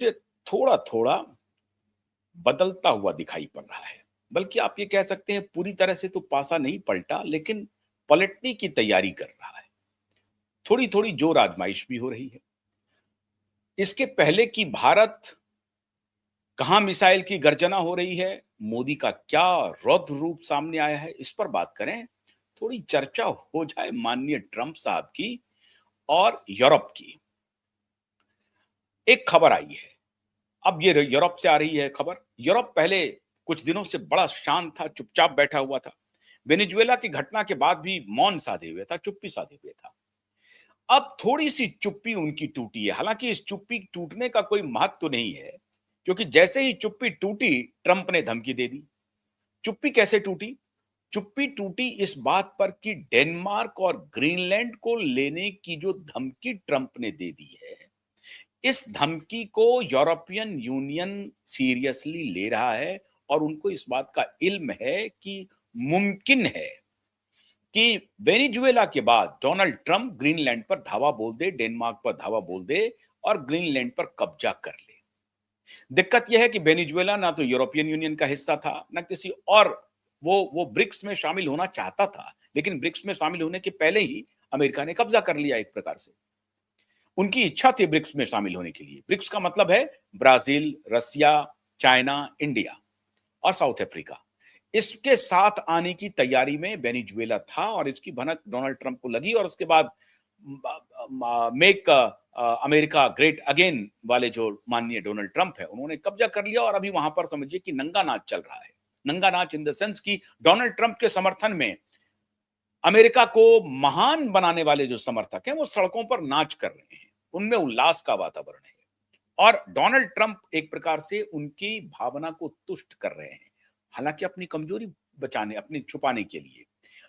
ये थोड़ा थोड़ा बदलता हुआ दिखाई पड़ रहा है। बल्कि आप ये कह सकते हैं पूरी तरह से तो पासा नहीं पलटा, लेकिन पलटने की तैयारी कर रहा है। थोड़ी थोड़ी जोर आजमाइश भी हो रही है। इसके पहले कि भारत कहां मिसाइल की गर्जना हो रही है, मोदी का क्या रौद्र रूप सामने आया है, इस पर बात करें। थोड़ी चर्चा हो जाए माननीय ट्रंप साहब की और यूरोप की। एक खबर आई है, अब ये यूरोप से आ रही है खबर। यूरोप पहले कुछ दिनों से बड़ा शांत था, चुपचाप बैठा हुआ था। वेनेजुएला की घटना के बाद भी मौन साधे हुए था, चुप्पी साधे हुए था। अब थोड़ी सी चुप्पी उनकी टूटी है। हालांकि इस चुप्पी टूटने का कोई महत्व तो नहीं है, क्योंकि जैसे ही चुप्पी टूटी, ट्रंप ने धमकी दे दी। चुप्पी कैसे टूटी? चुप्पी टूटी इस बात पर कि डेनमार्क और ग्रीनलैंड को लेने की जो धमकी ट्रंप ने दे दी है, इस धमकी को यूरोपियन यूनियन सीरियसली ले रहा है और उनको इस बात का इल्म है कि मुमकिन है कि वेनेजुएला के बाद डोनाल्ड ट्रंप ग्रीनलैंड पर धावा बोल दे, डेनमार्क पर धावा बोल दे और ग्रीनलैंड पर कब्जा कर ले। दिक्कत यह है कि वेनेजुएला ना तो यूरोपियन यूनियन का हिस्सा था, ना किसी और वो ब्रिक्स में शामिल होना चाहता था, लेकिन ब्रिक्स में शामिल होने के पहले ही अमेरिका ने कब्जा कर लिया एक प्रकार से। उनकी इच्छा थी ब्रिक्स में शामिल होने के लिए। ब्रिक्स का मतलब है ब्राजील, रसिया, चाइना, इंडिया और साउथ अफ्रीका। इसके साथ आने की तैयारी में वेनेजुएला था और इसकी भनक डोनाल्ड ट्रंप को लगी और उसके बाद मेक अमेरिका ग्रेट अगेन वाले जो माननीय डोनाल्ड ट्रंप है, उन्होंने कब्जा कर लिया और अभी वहां पर समझिए कि नंगा नाच चल रहा है। नंगा नाच इन द सेंस कि डोनाल्ड ट्रंप के समर्थन में अमेरिका को महान बनाने वाले जो समर्थक हैं, वो सड़कों पर नाच कर रहे हैं। उनमें उल्लास का वातावरण है और डोनाल्ड ट्रंप एक प्रकार से उनकी भावना को तुष्ट कर रहे हैं। हालांकि अपनी कमजोरी बचाने, अपनी छुपाने के लिए,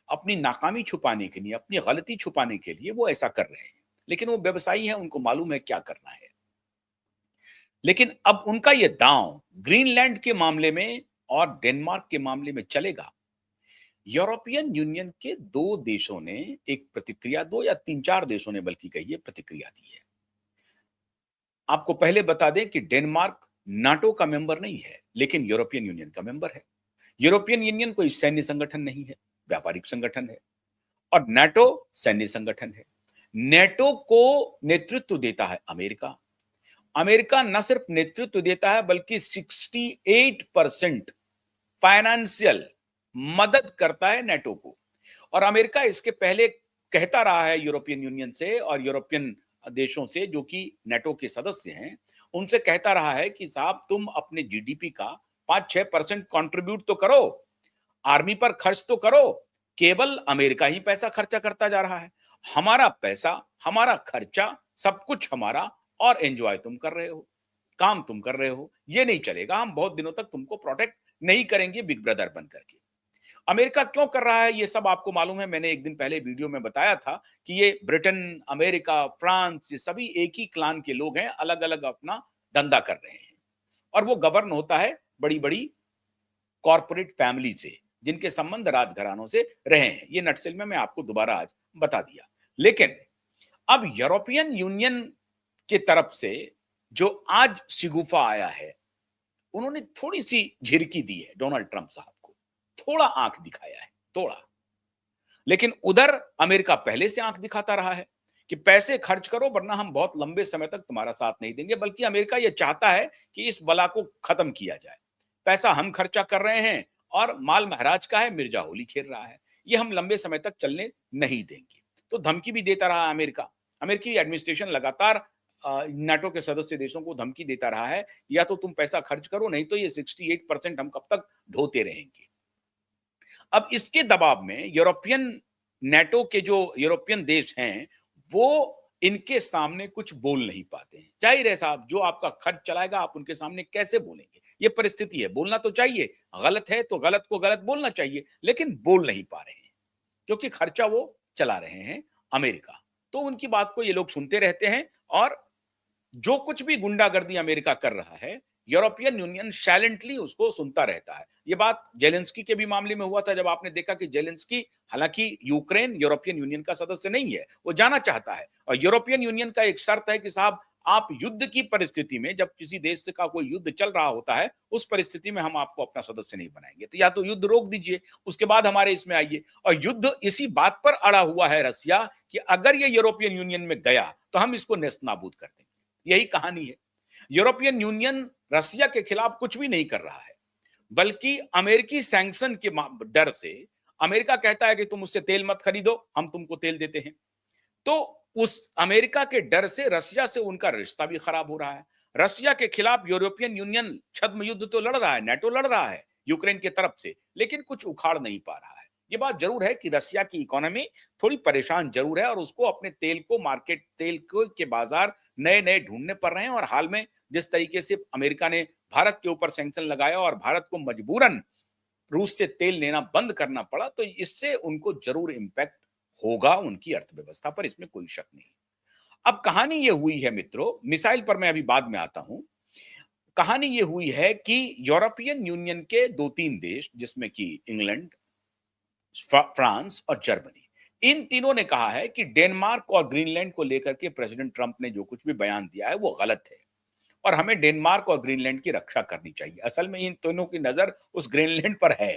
अपनी नाकामी छुपाने के लिए, अपनी गलती छुपाने के लिए वो ऐसा कर रहे हैं। लेकिन वो व्यवसायी हैं, उनको मालूम है क्या करना है। लेकिन अब उनका ये दांव ग्रीनलैंड के मामले में और डेनमार्क के मामले में चलेगा। यूरोपियन यूनियन के दो देशों ने एक प्रतिक्रिया, दो या तीन चार देशों ने बल्कि कहिए प्रतिक्रिया दी है। आपको पहले बता दें कि डेनमार्क नाटो का मेंबर नहीं है, लेकिन यूरोपियन यूनियन का मेंबर है। यूरोपियन यूनियन कोई सैन्य संगठन नहीं है, व्यापारिक संगठन है। और नाटो सैन्य संगठन है। नेटो को नेतृत्व देता है अमेरिका। अमेरिका न सिर्फ नेतृत्व देता है, बल्कि 68% फाइनेंशियल मदद करता है नेटो को। और अमेरिका इसके पहले कहता रहा है यूरोपियन यूनियन से और यूरोपियन देशों से जो कि नेटो के सदस्य हैं, उनसे कहता रहा है कि साहब तुम अपने जीडीपी का 5-6% कंट्रीब्यूट तो करो, आर्मी पर खर्च तो करो। केवल अमेरिका ही पैसा खर्चा करता जा रहा है। हमारा पैसा, हमारा खर्चा, सब कुछ हमारा, और एंजॉय तुम कर रहे हो, काम तुम कर रहे हो। ये नहीं चलेगा, हम बहुत दिनों तक तुमको प्रोटेक्ट नहीं करेंगे बिग ब्रदर बन करके। अमेरिका क्यों कर रहा है ये सब आपको मालूम है। मैंने एक दिन पहले वीडियो में बताया था कि ये ब्रिटेन, अमेरिका, फ्रांस, ये सभी एक ही क्लान के लोग हैं, अलग अलग अपना धंधा कर रहे हैं और वो गवर्न होता है बड़ी बड़ी कॉर्पोरेट फैमिली से, जिनके संबंध राजघरानों से रहे हैं। ये नटसेल में मैं आपको दोबारा आज बता दिया। लेकिन अब यूरोपियन यूनियन की तरफ से जो आज शिगुफा आया है, उन्होंने थोड़ी सी झिरकी दी है डोनाल्ड ट्रंप साहब को, थोड़ा आंख दिखाया है, थोड़ा। लेकिन उधर अमेरिका पहले से आंख दिखाता रहा है कि पैसे खर्च करो वरना हम बहुत लंबे समय तक तुम्हारा साथ नहीं देंगे। बल्कि अमेरिका यह चाहता है कि इस बला को खत्म किया जाए। पैसा हम खर्चा कर रहे हैं और माल महाराज का है, मिर्जा होली खेल रहा है, ये हम लंबे समय तक चलने नहीं देंगे। तो धमकी भी देता रहा अमेरिका। अमेरिकी एडमिनिस्ट्रेशन लगातार नाटो के सदस्य देशों को धमकी देता रहा है, या तो तुम पैसा खर्च करो, नहीं तो ये 68% हम कब तक ढोते रहेंगे। अब इसके दबाव में यूरोपियन, नेटो के जो यूरोपियन देश हैं, वो इनके सामने कुछ बोल नहीं पाते हैं। जाहिर है साहब, जो आपका खर्च चलाएगा आप उनके सामने कैसे बोलेंगे? ये परिस्थिति है। बोलना तो चाहिए, गलत है तो गलत को गलत बोलना चाहिए, लेकिन बोल नहीं पा रहे हैं क्योंकि खर्चा वो चला रहे हैं अमेरिका। तो उनकी बात को ये लोग सुनते रहते हैं और जो कुछ भी गुंडागर्दी अमेरिका कर रहा है, यूरोपियन यूनियन साइलेंटली उसको सुनता रहता है। ये बात जेलेंस्की के भी मामले में हुआ था, जब आपने देखा कि जेलेंस्की, हालांकि यूक्रेन यूरोपियन यूनियन का सदस्य नहीं है, वो जाना चाहता है और यूरोपियन यूनियन का एक शर्त है कि साहब आप युद्ध की परिस्थिति में, जब किसी देश से का कोई युद्ध चल रहा होता है, उस परिस्थिति में हम आपको अपना सदस्य नहीं बनाएंगे। तो या तो युद्ध रोक दीजिए, उसके बाद हमारे इसमें आइए। और युद्ध इसी बात पर अड़ा हुआ है रसिया कि अगर ये यूरोपियन यूनियन में गया तो हम इसको नेस्तनाबूद कर देंगे। यही कहानी है। यूरोपियन यूनियन रसिया के खिलाफ कुछ भी नहीं कर रहा है, बल्कि अमेरिकी सैंक्शन के डर से अमेरिका कहता है कि तुम उससे तेल मत खरीदो, हम तुमको तेल देते हैं। तो उस अमेरिका के डर से रसिया से उनका रिश्ता भी खराब हो रहा है। रसिया के खिलाफ यूरोपियन यूनियन छद्म युद्ध तो लड़ रहा है, नेटो लड़ रहा है यूक्रेन की तरफ से, लेकिन कुछ उखाड़ नहीं पा रहा है। ये बात जरूर है कि रसिया की इकोनॉमी थोड़ी परेशान जरूर है और उसको अपने तेल को मार्केट, तेल के बाजार नए नए ढूंढने पड़ रहे हैं। और हाल में जिस तरीके से अमेरिका ने भारत के ऊपर सैंक्शन लगाया और भारत को मजबूरन रूस से तेल लेना बंद करना पड़ा, तो इससे उनको जरूर इंपैक्ट होगा उनकी अर्थव्यवस्था पर, इसमें कोई शक नहीं। अब कहानी ये हुई है मित्रों, मिसाइल पर मैं अभी बाद में आता हूं। कहानी ये हुई है कि यूरोपियन यूनियन के 2-3 देश, जिसमें कि इंग्लैंड, फ्रांस और जर्मनी, इन तीनों ने कहा है कि डेनमार्क और ग्रीनलैंड को लेकर के प्रेसिडेंट ट्रंप ने जो कुछ भी बयान दिया है वो गलत है और हमें डेनमार्क और ग्रीनलैंड की रक्षा करनी चाहिए। असल में इन दोनों की नजर उस ग्रीनलैंड पर है,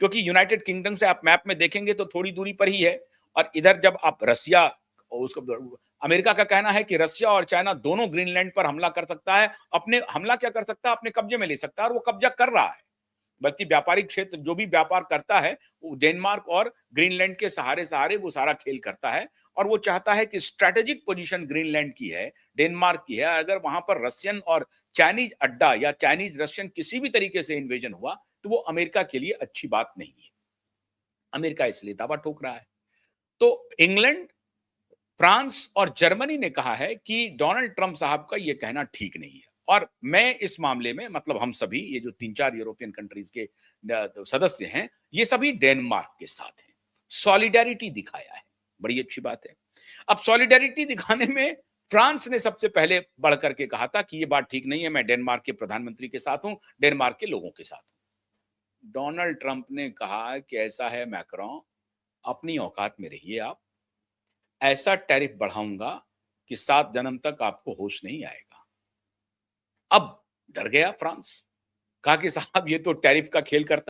क्योंकि यूनाइटेड किंगडम से आप मैप में देखेंगे तो थोड़ी दूरी पर ही है। और इधर जब आप रसिया, उसको अमेरिका का कहना है कि रसिया और चाइना दोनों ग्रीनलैंड पर हमला कर सकता है, अपने हमला क्या कर सकता है, अपने कब्जे में ले सकता है, और वो कब्जा कर रहा है। बल्कि व्यापारिक क्षेत्र जो भी व्यापार करता है वो डेनमार्क और ग्रीनलैंड के सहारे सहारे वो सारा खेल करता है। और वो चाहता है कि स्ट्रेटेजिक पोजीशन ग्रीनलैंड की है, डेनमार्क की है, अगर वहां पर रशियन और चाइनीज अड्डा या चाइनीज रशियन किसी भी तरीके से इन्वेजन हुआ तो वो अमेरिका के लिए अच्छी बात नहीं है। अमेरिका इसलिए दावा ठोक रहा है। तो इंग्लैंड, फ्रांस और जर्मनी ने कहा है कि डोनाल्ड ट्रंप साहब का यह कहना ठीक नहीं है। और मैं इस मामले में, मतलब हम सभी, ये जो 3-4 यूरोपियन कंट्रीज के सदस्य हैं, ये सभी डेनमार्क के साथ हैं, सॉलिडेरिटी दिखाया है। बड़ी अच्छी बात है। अब सॉलिडेरिटी दिखाने में फ्रांस ने सबसे पहले बढ़ करके कहा था कि ये बात ठीक नहीं है, मैं डेनमार्क के प्रधानमंत्री के साथ हूं, डेनमार्क के लोगों के साथ हूं। डोनाल्ड ट्रंप ने कहा कि ऐसा है मैक्रोन, अपनी औकात में रहिए आप, ऐसा टैरिफ बढ़ाऊंगा कि 7 जन्म तक आपको होश नहीं आएगा। अब डर गया फ्रांस, कहा कि साहब ये तो टैरिफ का खेल करता